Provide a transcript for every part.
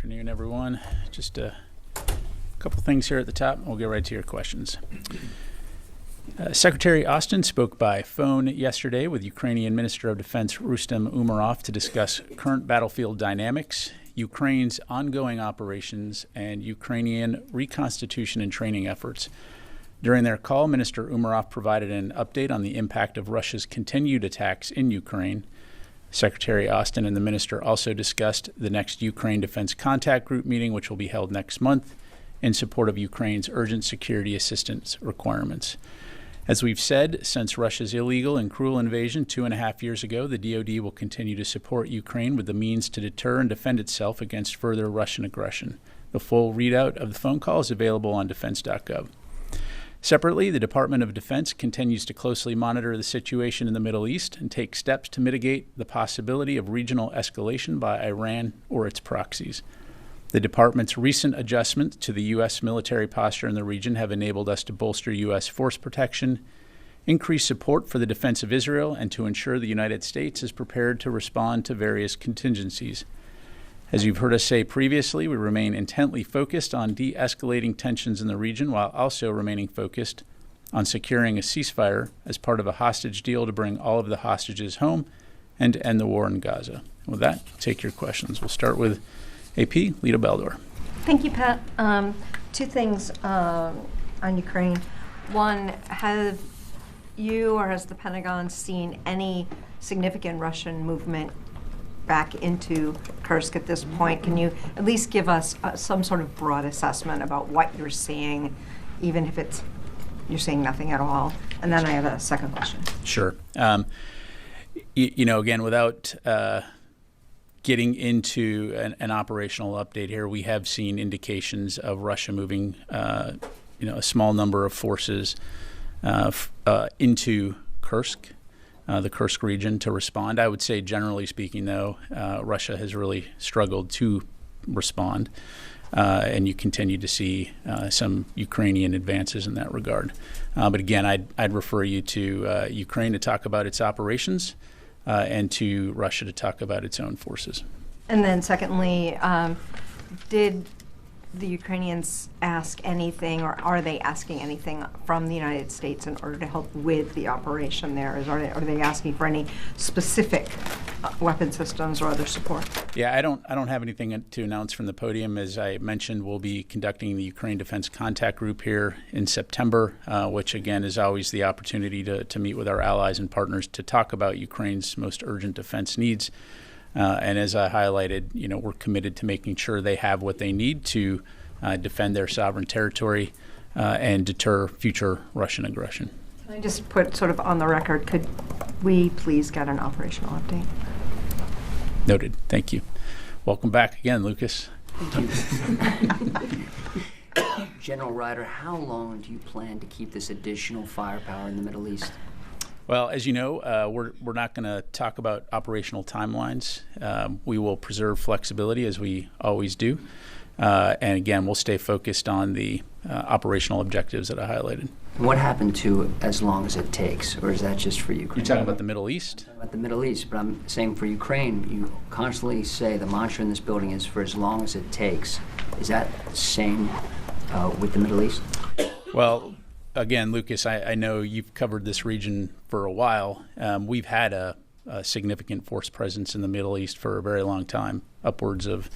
Afternoon, everyone. Just a couple things here at the top, and we'll get right to your questions. Secretary Austin spoke by phone yesterday with Ukrainian Minister of Defense Rustem Umerov to discuss current battlefield dynamics, Ukraine's ongoing operations, and Ukrainian reconstitution and training efforts. During their call, Minister Umerov provided an update on the impact of Russia's continued attacks in Ukraine. Secretary Austin and the minister also discussed the next Ukraine Defense Contact Group meeting, which will be held next month, in support of Ukraine's urgent security assistance requirements. As we've said, since Russia's illegal and cruel invasion 2.5 years ago, the DoD will continue to support Ukraine with the means to deter and defend itself against further Russian aggression. The full readout of the phone call is available on defense.gov. Separately, the Department of Defense continues to closely monitor the situation in the Middle East and take steps to mitigate the possibility of regional escalation by Iran or its proxies. The department's recent adjustments to the U.S. military posture in the region have enabled us to bolster U.S. force protection, increase support for the defense of Israel, and to ensure the United States is prepared to respond to various contingencies. As you've heard us say previously, we remain intently focused on de-escalating tensions in the region while also remaining focused on securing a ceasefire as part of a hostage deal to bring all of the hostages home and to end the war in Gaza. With that, take your questions. We'll start with AP, Lita Baldor. Thank you, Pat. Two things on Ukraine. One, have you or has the Pentagon seen any significant Russian movement back into Kursk at this point? Can you at least give us some sort of broad assessment about what you're seeing, even if you're seeing nothing at all? And then I have a second question. Sure. Again, without getting into an operational update here, we have seen indications of Russia moving, a small number of forces into Kursk, the Kursk region, to respond. I would say, generally speaking, though, Russia has really struggled to respond, and you continue to see some Ukrainian advances in that regard. But again, I'd refer you to Ukraine to talk about its operations, and to Russia to talk about its own forces. And then secondly, did the Ukrainians ask anything, or are they asking anything from the United States in order to help with the operation there? Are they asking for any specific weapon systems or other support? Yeah, I don't have anything to announce from the podium. As I mentioned, we'll be conducting the Ukraine Defense Contact Group here in September, which again is always the opportunity to meet with our allies and partners to talk about Ukraine's most urgent defense needs. And as I highlighted, we're committed to making sure they have what they need to defend their sovereign territory and deter future Russian aggression. Can I just put sort of on the record, could we please get an operational update? Noted. Thank you. Welcome back again, Lucas. Thank you. General Ryder, how long do you plan to keep this additional firepower in the Middle East? Well, as you know, we're not going to talk about operational timelines. We will preserve flexibility, as we always do. And again, we'll stay focused on the operational objectives that I highlighted. What happened to as long as it takes, or is that just for Ukraine? You're talking about the Middle East? I'm talking about the Middle East, but I'm saying for Ukraine, you constantly say the mantra in this building is for as long as it takes. Is that the same with the Middle East? Well, again, Lucas, I know you've covered this region for a while. We've had a significant force presence in the Middle East for a very long time, upwards of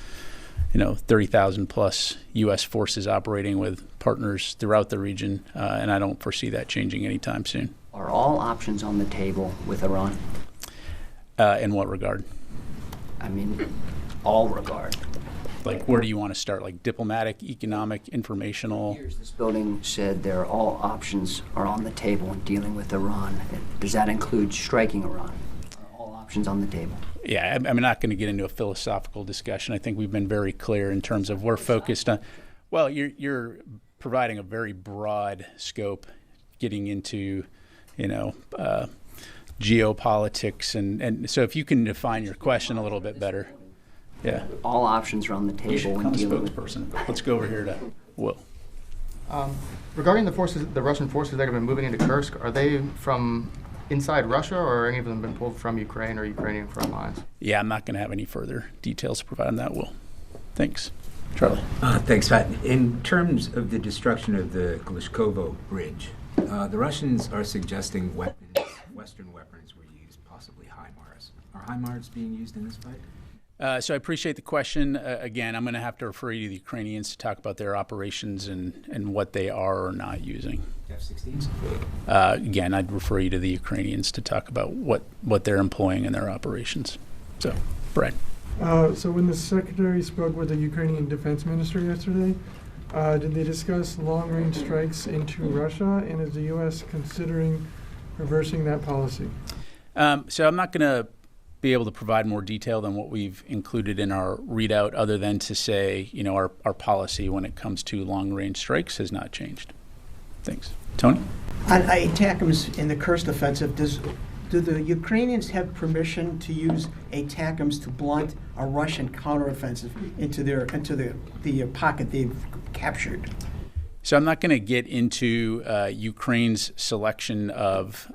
30,000 plus U.S. forces operating with partners throughout the region, and I don't foresee that changing anytime soon. Are all options on the table with Iran? In what regard? I mean, all regard. Like, where do you want to start? Like diplomatic, economic, informational? This building said all options are on the table in dealing with Iran. Does that include striking Iran? Are all options on the table? Yeah, I'm not going to get into a philosophical discussion. I think we've been very clear in terms of we're focused on. Well, you're providing a very broad scope, getting into, geopolitics, and so if you can define your question a little bit better. Yeah. All options are on the table when dealing with. Spokesperson. Let's go over here to Will. Regarding the Russian forces that have been moving into Kursk, are they from inside Russia, or any of them been pulled from Ukraine or Ukrainian front lines? Yeah, I'm not going to have any further details to provide on that, Will. Thanks. Charlie. Thanks, Pat. In terms of the destruction of the Glishkovo Bridge, the Russians are suggesting Western weapons were used, possibly HIMARS. Are HIMARS being used in this fight? So I appreciate the question. Again, I'm going to have to refer you to the Ukrainians to talk about their operations and what they are or not using. F-16s? Again, I'd refer you to the Ukrainians to talk about what they're employing in their operations. So, Brad. So when the Secretary spoke with the Ukrainian Defense Minister yesterday, did they discuss long-range strikes into Russia, and is the U.S. considering reversing that policy? So I'm not going to be able to provide more detail than what we've included in our readout, other than to say, our policy when it comes to long-range strikes has not changed. Thanks. Tony? On ATACMS in the Kursk offensive, do the Ukrainians have permission to use ATACMS to blunt a Russian counteroffensive into the pocket they've captured? So I'm not going to get into Ukraine's selection of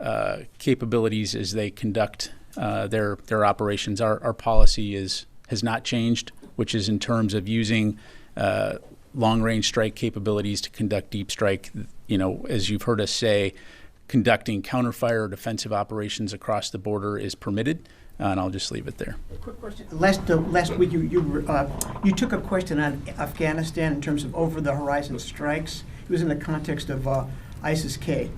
capabilities as they conduct their operations. Our policy has not changed, which is in terms of using long-range strike capabilities to conduct deep strike. As you've heard us say, conducting counterfire or defensive operations across the border is permitted, and I'll just leave it there. Quick question. Last week you took a question on Afghanistan in terms of over-the-horizon strikes. It was in the context of ISIS-K.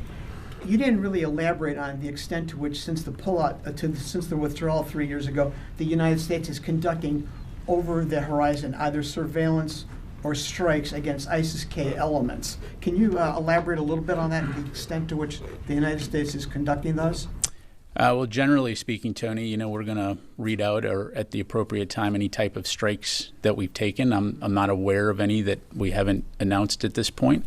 You didn't really elaborate on the extent to which, since the withdrawal 3 years ago, the United States is conducting over-the-horizon either surveillance or strikes against ISIS-K elements. Can you elaborate a little bit on that, the extent to which the United States is conducting those? Well, generally speaking, Tony, we're going to read out or at the appropriate time any type of strikes that we've taken. I'm not aware of any that we haven't announced at this point.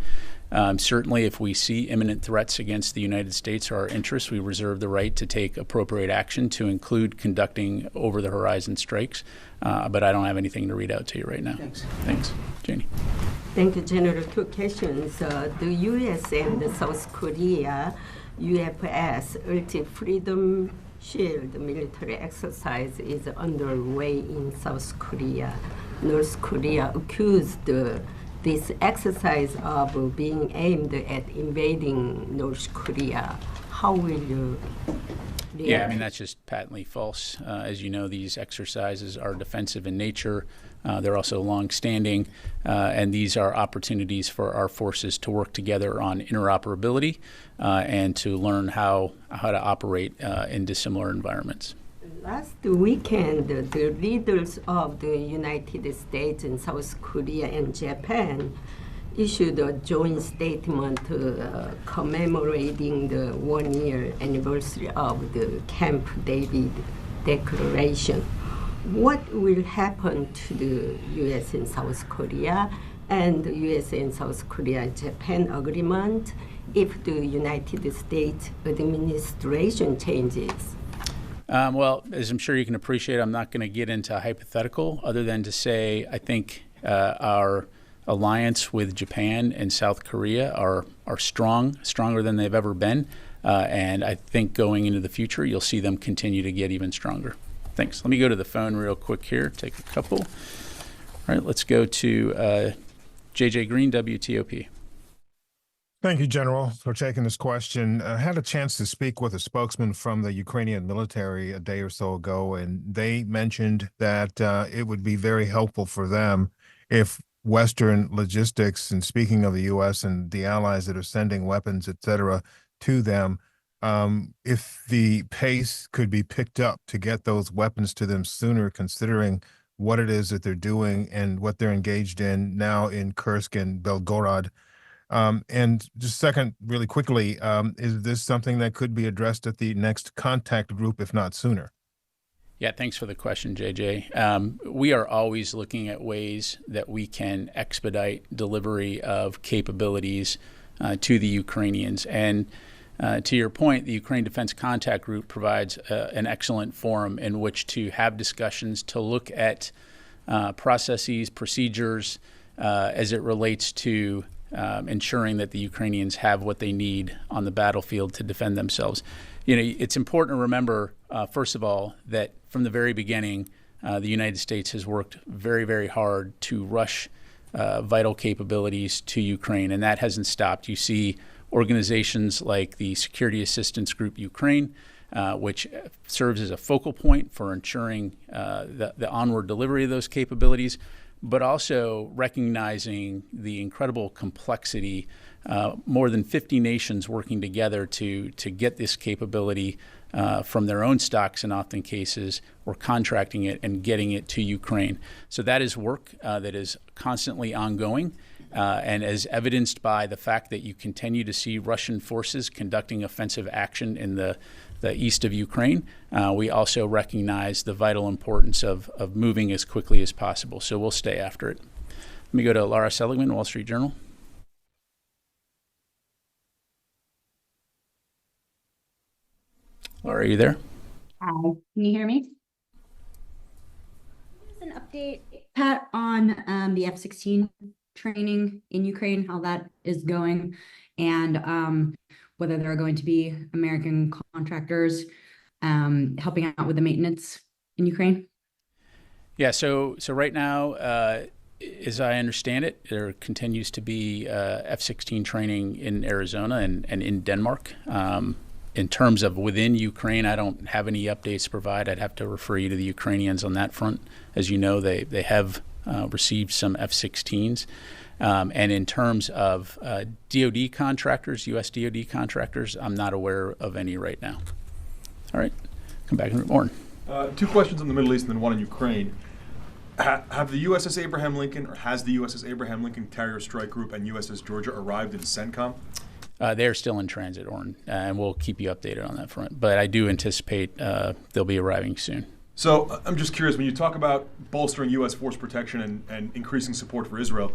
Certainly, if we see imminent threats against the United States or our interests, we reserve the right to take appropriate action to include conducting over-the-horizon strikes. But I don't have anything to read out to you right now. Thanks. Janie. Thank you, General. Two questions. The U.S. and South Korea UFS, Ulti Freedom Shield military exercise is underway in South Korea. North Korea accused this exercise of being aimed at invading North Korea. How will you react? Yeah, that's just patently false. As you know, these exercises are defensive in nature. They're also long-standing, and these are opportunities for our forces to work together on interoperability and to learn how to operate in dissimilar environments. Last weekend, the leaders of the United States and South Korea and Japan issued a joint statement commemorating the one-year anniversary of the Camp David Declaration. What will happen to the U.S. and South Korea and the U.S. and South Korea-Japan agreement if the United States administration changes? Well, as I'm sure you can appreciate, I'm not going to get into a hypothetical other than to say I think our alliance with Japan and South Korea are stronger than they've ever been. And I think going into the future, you'll see them continue to get even stronger. Thanks. Let me go to the phone real quick here, take a couple. All right, let's go to J.J. Green, WTOP. Thank you, General, for taking this question. I had a chance to speak with a spokesman from the Ukrainian military a day or so ago, and they mentioned that it would be very helpful for them if Western logistics, and speaking of the U.S. and the allies that are sending weapons, et cetera, to them, if the pace could be picked up to get those weapons to them sooner, considering what it is that they're doing and what they're engaged in now in Kursk and Belgorod. And just second, really quickly, is this something that could be addressed at the next contact group, if not sooner? Yeah, thanks for the question, JJ. We are always looking at ways that we can expedite delivery of capabilities to the Ukrainians. And to your point, the Ukraine Defense Contact Group provides an excellent forum in which to have discussions, to look at processes, procedures as it relates to ensuring that the Ukrainians have what they need on the battlefield to defend themselves. It's important to remember, first of all, that from the very beginning, the United States has worked very, very hard to rush vital capabilities to Ukraine, and that hasn't stopped. You see organizations like the Security Assistance Group Ukraine, which serves as a focal point for ensuring the onward delivery of those capabilities, but also recognizing the incredible complexity, more than 50 nations working together to get this capability from their own stocks in often cases, or contracting it and getting it to Ukraine. So that is work that is constantly ongoing. And as evidenced by the fact that you continue to see Russian forces conducting offensive action in the east of Ukraine, we also recognize the vital importance of moving as quickly as possible. So we'll stay after it. Let me go to Laura Seligman, Wall Street Journal. Laura, are you there? Hi, can you hear me? Give us an update, Pat, on the F-16 training in Ukraine, how that is going, and whether there are going to be American contractors helping out with the maintenance in Ukraine? Yeah, so right now, as I understand it, there continues to be F-16 training in Arizona and in Denmark. In terms of within Ukraine, I don't have any updates to provide. I'd have to refer you to the Ukrainians on that front. As you know, they have received some F-16s. And in terms of DoD contractors, U.S. DoD contractors, I'm not aware of any right now. All right, come back in Warren. Two questions on the Middle East and then one on Ukraine. Have the USS Abraham Lincoln, or has the USS Abraham Lincoln Carrier Strike Group and USS Georgia arrived in CENTCOM? They're still in transit, Orrin, and we'll keep you updated on that front. But I do anticipate they'll be arriving soon. So I'm just curious, when you talk about bolstering U.S. force protection and increasing support for Israel,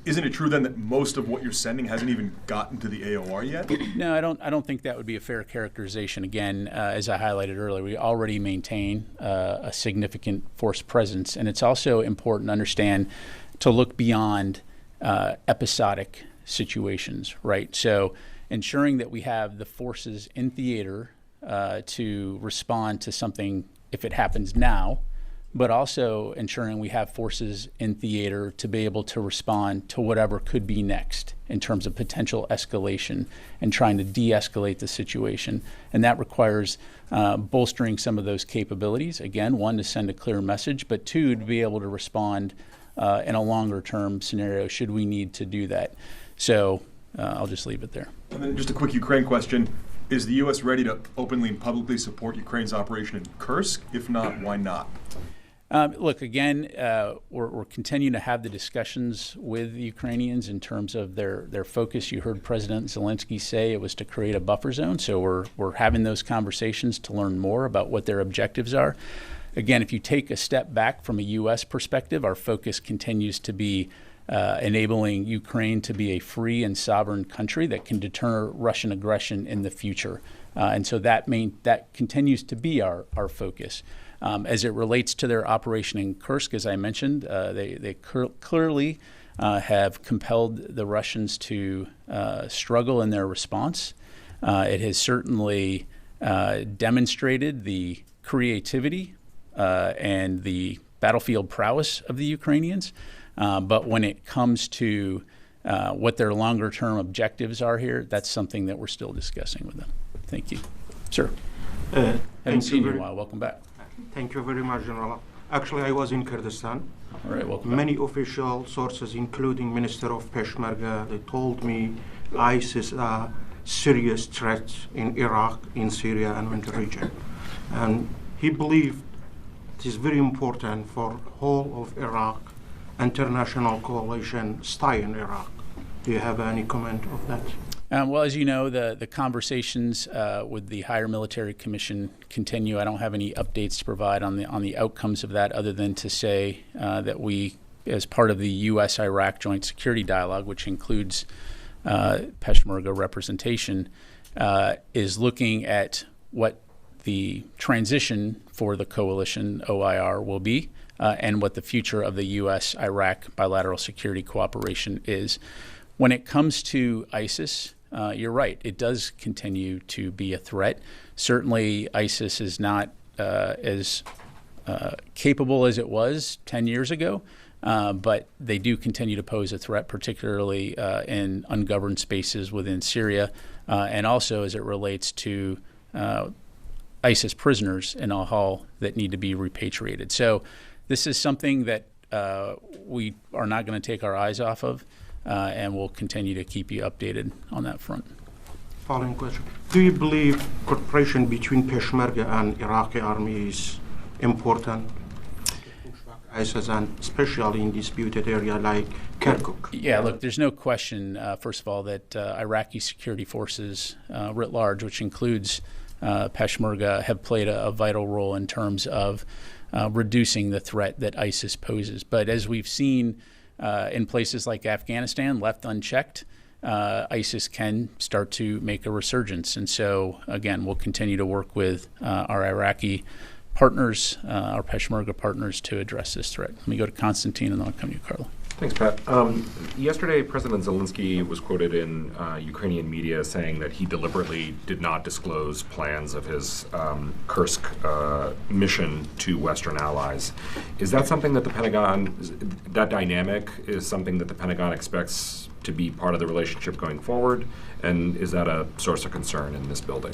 isn't it true then that most of what you're sending hasn't even gotten to the AOR yet? No, I don't think that would be a fair characterization. Again, as I highlighted earlier, we already maintain a significant force presence, and it's also important to understand to look beyond episodic situations, right? So ensuring that we have the forces in theater to respond to something if it happens now, but also ensuring we have forces in theater to be able to respond to whatever could be next in terms of potential escalation and trying to de-escalate the situation. And that requires bolstering some of those capabilities. Again, one, to send a clear message, but two, to be able to respond in a longer term scenario should we need to do that. So I'll just leave it there. And then just a quick Ukraine question. Is the U.S. ready to openly and publicly support Ukraine's operation in Kursk? If not, why not? Look, again, we're continuing to have the discussions with the Ukrainians in terms of their focus. You heard President Zelensky say it was to create a buffer zone. So we're having those conversations to learn more about what their objectives are. Again, if you take a step back from a U.S. perspective, our focus continues to be enabling Ukraine to be a free and sovereign country that can deter Russian aggression in the future. And so that continues to be our focus. As it relates to their operation in Kursk, as I mentioned, they clearly have compelled the Russians to struggle in their response. It has certainly demonstrated the creativity and the battlefield prowess of the Ukrainians. But when it comes to what their longer term objectives are here, that's something that we're still discussing with them. Thank you. Sir. Haven't seen you in a while. Welcome back. Thank you very much, General. Actually, I was in Kurdistan. All right, welcome Many back. official sources, including Minister of Peshmerga, they told me ISIS are serious threat in Iraq, in Syria, and in the region. And he believed it is very important for whole of Iraq, international coalition stay in Iraq. Do you have any comment of that? Well, as you know, the conversations with the Higher Military Commission continue. I don't have any updates to provide on the outcomes of that, other than to say that we, as part of the U.S.-Iraq Joint Security Dialogue, which includes Peshmerga representation, is looking at what the transition for the coalition OIR will be, and what the future of the U.S.-Iraq bilateral security cooperation is. When it comes to ISIS, you're right. It does continue to be a threat. Certainly, ISIS is not as capable as it was 10 years ago, but they do continue to pose a threat, particularly in ungoverned spaces within Syria, and also as it relates to ISIS prisoners in Al-Hol that need to be repatriated. So this is something that we are not going to take our eyes off of, and we'll continue to keep you updated on that front. Following question. Do you believe cooperation between Peshmerga and Iraqi army is important to push back ISIS, and especially in disputed area like Kirkuk? Yeah, look, there's no question, first of all, that Iraqi security forces writ large, which includes Peshmerga, have played a vital role in terms of reducing the threat that ISIS poses. But as we've seen in places like Afghanistan, left unchecked, ISIS can start to make a resurgence. And so, again, we'll continue to work with our Iraqi partners, our Peshmerga partners, to address this threat. Let me go to Constantine, and then I'll come to you, Carla. Thanks, Pat. Yesterday, President Zelensky was quoted in Ukrainian media saying that he deliberately did not disclose plans of his Kursk mission to Western allies. Is that something that the Pentagon, that dynamic is something that the Pentagon expects to be part of the relationship going forward? And is that a source of concern in this building?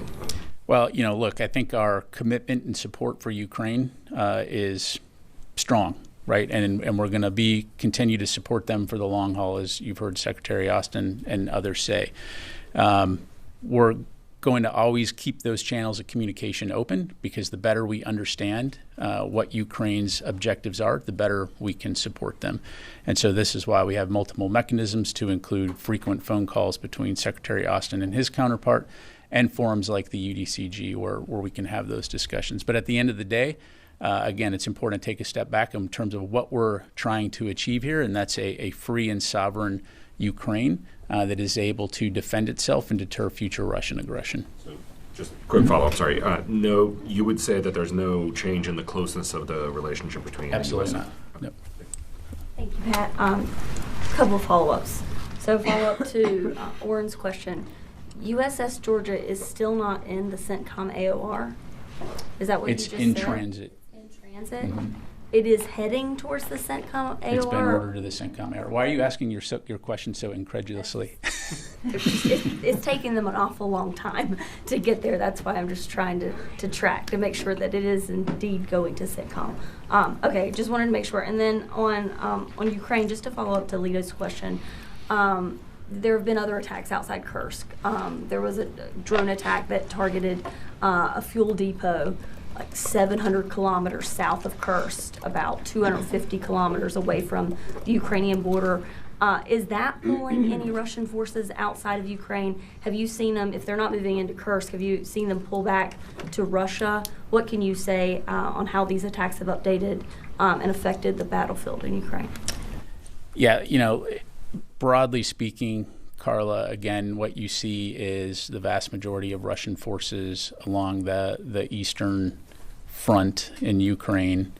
Well, look, I think our commitment and support for Ukraine is strong. Right, and we're going to continue to support them for the long haul, as you've heard Secretary Austin and others say. We're going to always keep those channels of communication open, because the better we understand what Ukraine's objectives are, the better we can support them. And so this is why we have multiple mechanisms, to include frequent phone calls between Secretary Austin and his counterpart, and forums like the UDCG where we can have those discussions. But at the end of the day, again, it's important to take a step back in terms of what we're trying to achieve here, and that's a free and sovereign Ukraine that is able to defend itself and deter future Russian aggression. So just quick follow-up, sorry. No, you would say that there's no change in the closeness of the relationship between Absolutely the U.S. not. No. Thank you, Pat. Couple of follow-ups. So follow-up to Orrin's question. USS Georgia is still not in the CENTCOM AOR? Is that what you just said? It's in transit. Transit. Mm-hmm. It is heading towards the CENTCOM AOR? It's been ordered to the CENTCOM AOR. Why are you asking your question so incredulously? It's taking them an awful long time to get there. That's why I'm just trying to track to make sure that it is indeed going to CENTCOM. Okay, just wanted to make sure. And then on Ukraine, just to follow up to Lito's question, there have been other attacks outside Kursk. There was a drone attack that targeted a fuel depot like 700 kilometers south of Kursk, about 250 kilometers away from the Ukrainian border. Is that pulling any Russian forces outside of Ukraine? Have you seen them, if they're not moving into Kursk, have you seen them pull back to Russia? What can you say on how these attacks have updated and affected the battlefield in Ukraine? Yeah, broadly speaking, Carla, again, what you see is the vast majority of Russian forces along the eastern front in Ukraine,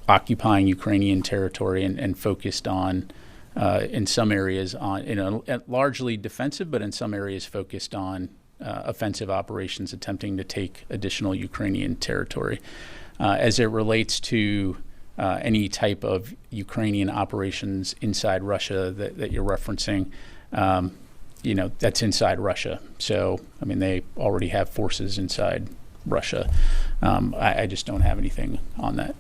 occupying Ukrainian territory and focused on, in some areas, on largely defensive, but in some areas focused on offensive operations, attempting to take additional Ukrainian territory. As it relates to any type of Ukrainian operations inside Russia that you're referencing, that's inside Russia. So, they already have forces inside Russia. I just don't have anything on that.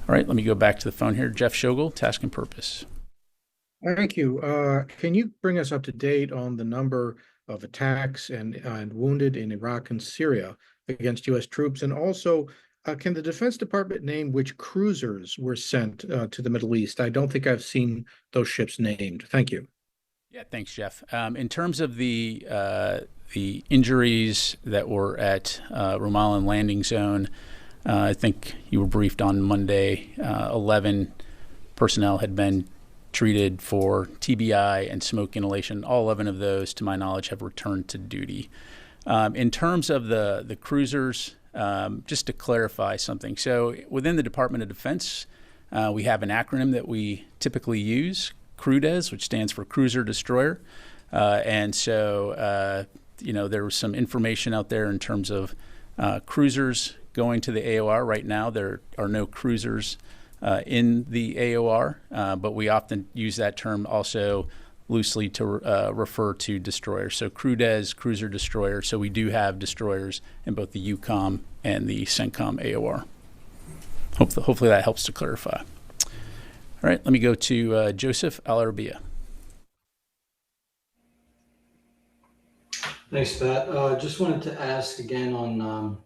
All right, let me go back to the phone here. Jeff Shogel, Task and Purpose. Thank you. Can you bring us up to date on the number of attacks and wounded in Iraq and Syria against U.S. troops? And also, can the Defense Department name which cruisers were sent to the Middle East? I don't think I've seen those ships named. Thank you. Yeah, thanks, Jeff. In terms of the injuries that were at Rumallah landing zone, I think you were briefed on Monday. 11 personnel had been treated for TBI and smoke inhalation. All 11 of those, to my knowledge, have returned to duty. In terms of the cruisers, just to clarify something. So within the Department of Defense, we have an acronym that we typically use, CRUDES, which stands for Cruiser Destroyer. And so, there was some information out there in terms of cruisers going to the AOR. Right now, there are no cruisers in the AOR, but we often use that term also loosely to refer to destroyers. So CRUDES, cruiser destroyer. So we do have destroyers in both the EUCOM and the CENTCOM AOR. Hopefully that helps to clarify. All right, let me go to Joseph Alarabia. Thanks, Pat. Just wanted to ask again on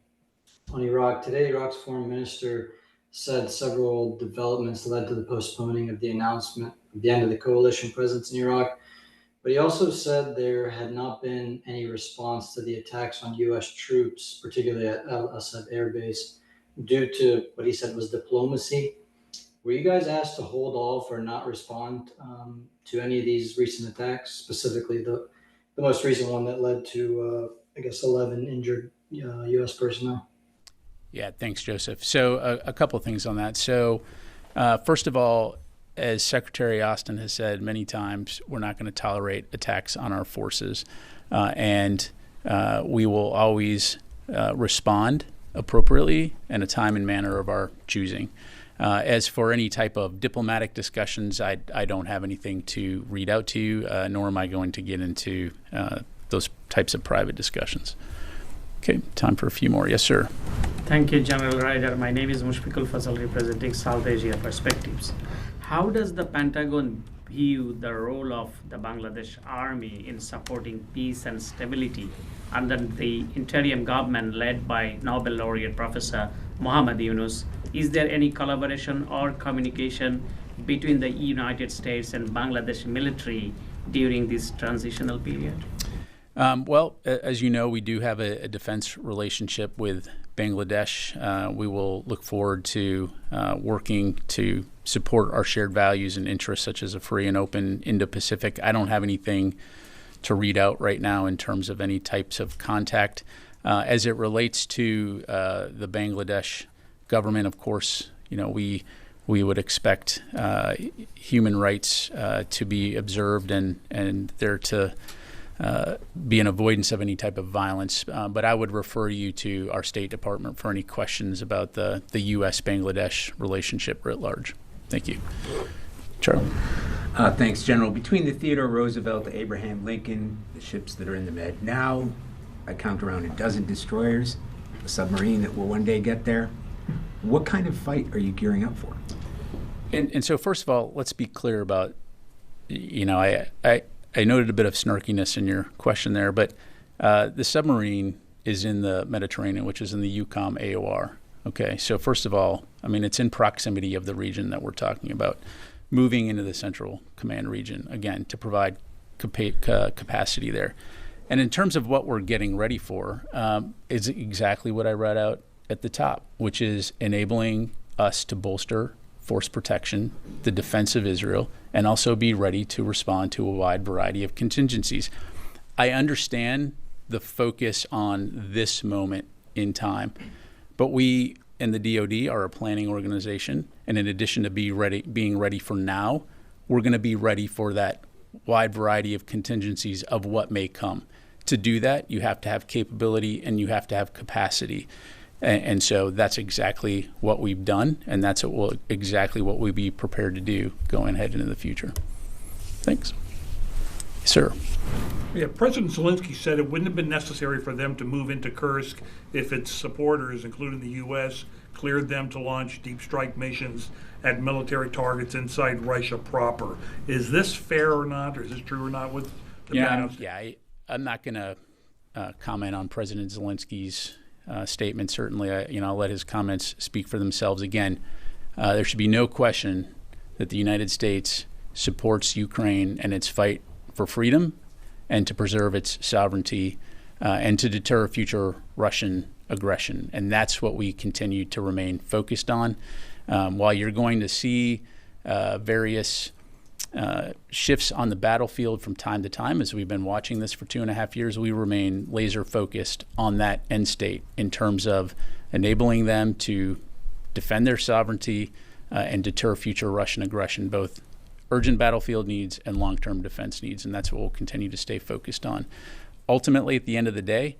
Iraq. Today, Iraq's foreign minister said several developments led to the postponing of the announcement of the end of the coalition presence in Iraq. But he also said there had not been any response to the attacks on U.S. troops, particularly at Al Asad Air Base, due to what he said was diplomacy. Were you guys asked to hold off or not respond to any of these recent attacks, specifically the most recent one that led to, 11 injured U.S. personnel? Yeah, thanks, Joseph. So a couple of things on that. So first of all, as Secretary Austin has said many times, we're not going to tolerate attacks on our forces, and we will always respond appropriately in a time and manner of our choosing. As for any type of diplomatic discussions, I don't have anything to read out to you, nor am I going to get into those types of private discussions. Okay, time for a few more. Yes, sir. Thank you, General Ryder. My name is Mushfiqul Fazal, representing South Asia Perspectives. How does the Pentagon view the role of the Bangladesh Army in supporting peace and stability under the interim government led by Nobel laureate Professor Muhammad Yunus? Is there any collaboration or communication between the United States and Bangladesh military during this transitional period? Well, as you know, we do have a defense relationship with Bangladesh. We will look forward to working to support our shared values and interests, such as a free and open Indo-Pacific. I don't have anything to read out right now in terms of any types of contact. As it relates to the Bangladesh government, of course, we would expect human rights to be observed and there to be an avoidance of any type of violence. But I would refer you to our State Department for any questions about the U.S.-Bangladesh relationship writ large. Thank you. Charlie. Thanks, General. Between the Theodore Roosevelt, the Abraham Lincoln, the ships that are in the Med, now I count around a dozen destroyers, a submarine that will one day get there. What kind of fight are you gearing up for? And so first of all, let's be clear about, I noted a bit of snarkiness in your question there, but the submarine is in the Mediterranean, which is in the EUCOM AOR. Okay, so first of all, it's in proximity of the region that we're talking about, moving into the Central Command region, again, to provide capacity there. And in terms of what we're getting ready for, is exactly what I read out at the top, which is enabling us to bolster force protection, the defense of Israel, and also be ready to respond to a wide variety of contingencies. I understand the focus on this moment in time, but we in the DoD are a planning organization, and in addition to being ready for now, we're going to be ready for that wide variety of contingencies of what may come. To do that, you have to have capability and you have to have capacity. And so that's exactly what we've done, and that's exactly what we'll be prepared to do going ahead into the future. Thanks. Sir. Yeah, President Zelensky said it wouldn't have been necessary for them to move into Kursk if its supporters, including the U.S., cleared them to launch deep strike missions at military targets inside Russia proper. Is this fair or not, or is this true or not with the I'm not going to comment on President Zelensky's statement. Certainly, I'll let his comments speak for themselves. Again, there should be no question that the United States supports Ukraine and its fight for freedom and to preserve its sovereignty and to deter future Russian aggression. And that's what we continue to remain focused on. While you're going to see various shifts on the battlefield from time to time, as we've been watching this for 2.5 years, we remain laser focused on that end state in terms of enabling them to defend their sovereignty and deter future Russian aggression, both urgent battlefield needs and long-term defense needs, and that's what we'll continue to stay focused on. Ultimately, at the end of the day,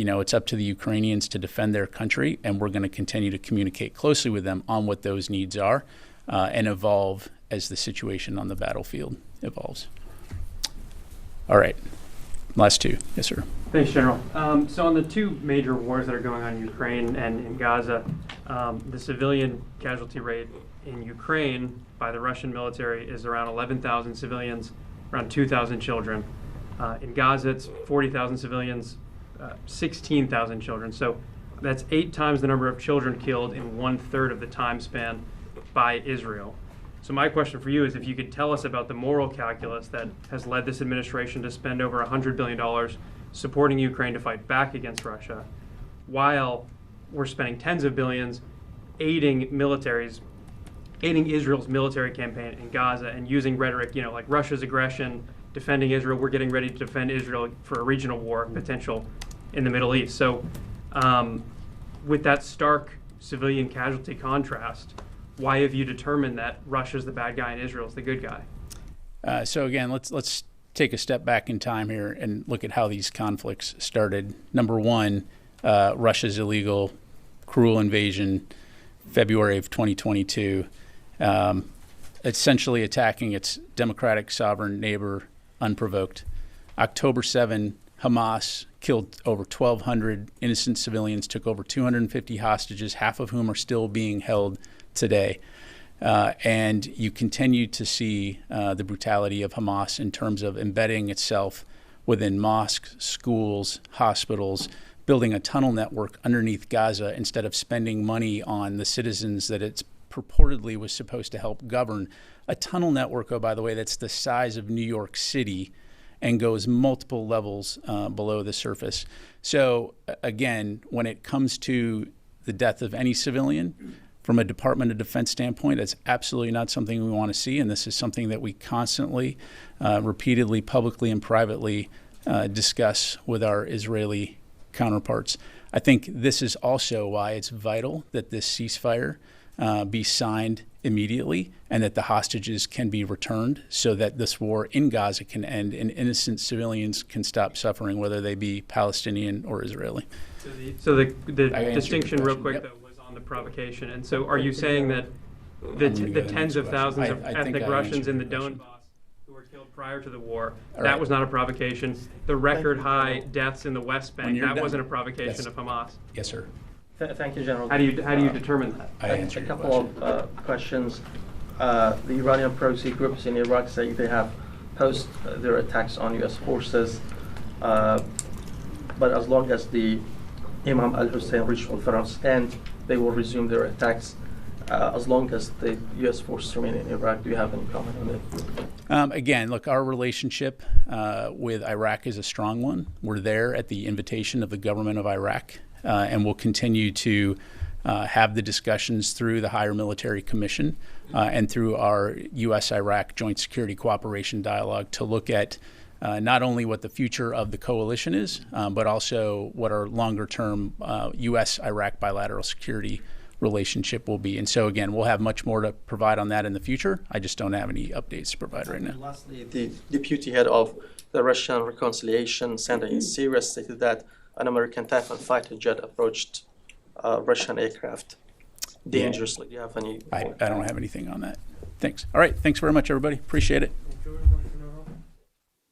it's up to the Ukrainians to defend their country, and we're going to continue to communicate closely with them on what those needs are and evolve as the situation on the battlefield evolves. All right. Last two. Yes, sir. Thanks, General. So on the two major wars that are going on in Ukraine and in Gaza, the civilian casualty rate in Ukraine by the Russian military is around 11,000 civilians, around 2,000 children. In Gaza, it's 40,000 civilians, 16,000 children. So that's 8 times the number of children killed in 1/3 of the time span by Israel. So my question for you is if you could tell us about the moral calculus that has led this administration to spend over $100 billion supporting Ukraine to fight back against Russia, while we're spending tens of billions aiding Israel's military campaign in Gaza and using rhetoric, like Russia's aggression, defending Israel. We're getting ready to defend Israel for a regional war potential in the Middle East. So with that stark civilian casualty contrast, why have you determined that Russia's the bad guy and Israel's the good guy? So again, let's take a step back in time here and look at how these conflicts started. Number one, Russia's illegal, cruel invasion, February of 2022, essentially attacking its democratic sovereign neighbor unprovoked. October 7, Hamas killed over 1,200 innocent civilians, took over 250 hostages, half of whom are still being held today. And you continue to see the brutality of Hamas in terms of embedding itself within mosques, schools, hospitals, building a tunnel network underneath Gaza instead of spending money on the citizens that it's purportedly was supposed to help govern. A tunnel network, oh, by the way, that's the size of New York City and goes multiple levels below the surface. So again, when it comes to the death of any civilian, from a Department of Defense standpoint, that's absolutely not something we want to see, and this is something that we constantly, repeatedly, publicly and privately discuss with our Israeli counterparts. I think this is also why it's vital that this ceasefire be signed immediately and that the hostages can be returned so that this war in Gaza can end and innocent civilians can stop suffering, whether they be Palestinian or Israeli. So the distinction real quick, though, was on the provocation. And so are you saying that the tens of thousands of ethnic Russians in the Donbass who were killed prior to the war, that was not a provocation? The record high deaths in the West Bank, that wasn't a provocation of Hamas? Yes, sir. Thank you, General. How do you determine that? A couple of questions. The Iranian proxy groups in Iraq say they have posted their attacks on U.S. forces, but as long as the Imam al-Hussein ritual fails end, they will resume their attacks. As long as the U.S. forces remain in Iraq, do you have any comment on that? Again, look, our relationship with Iraq is a strong one. We're there at the invitation of the government of Iraq. And we'll continue to have the discussions through the Higher Military Commission and through our U.S.-Iraq Joint Security Cooperation Dialogue to look at not only what the future of the coalition is, but also what our longer-term U.S.-Iraq bilateral security relationship will be. And so, again, we'll have much more to provide on that in the future. I just don't have any updates to provide right now. Lastly, the deputy head of the Russian Reconciliation Center in Syria stated that an American Typhoon fighter jet approached Russian aircraft dangerously. Do you have any? I don't have anything on that. Thanks. All right. Thanks very much, everybody. Appreciate it.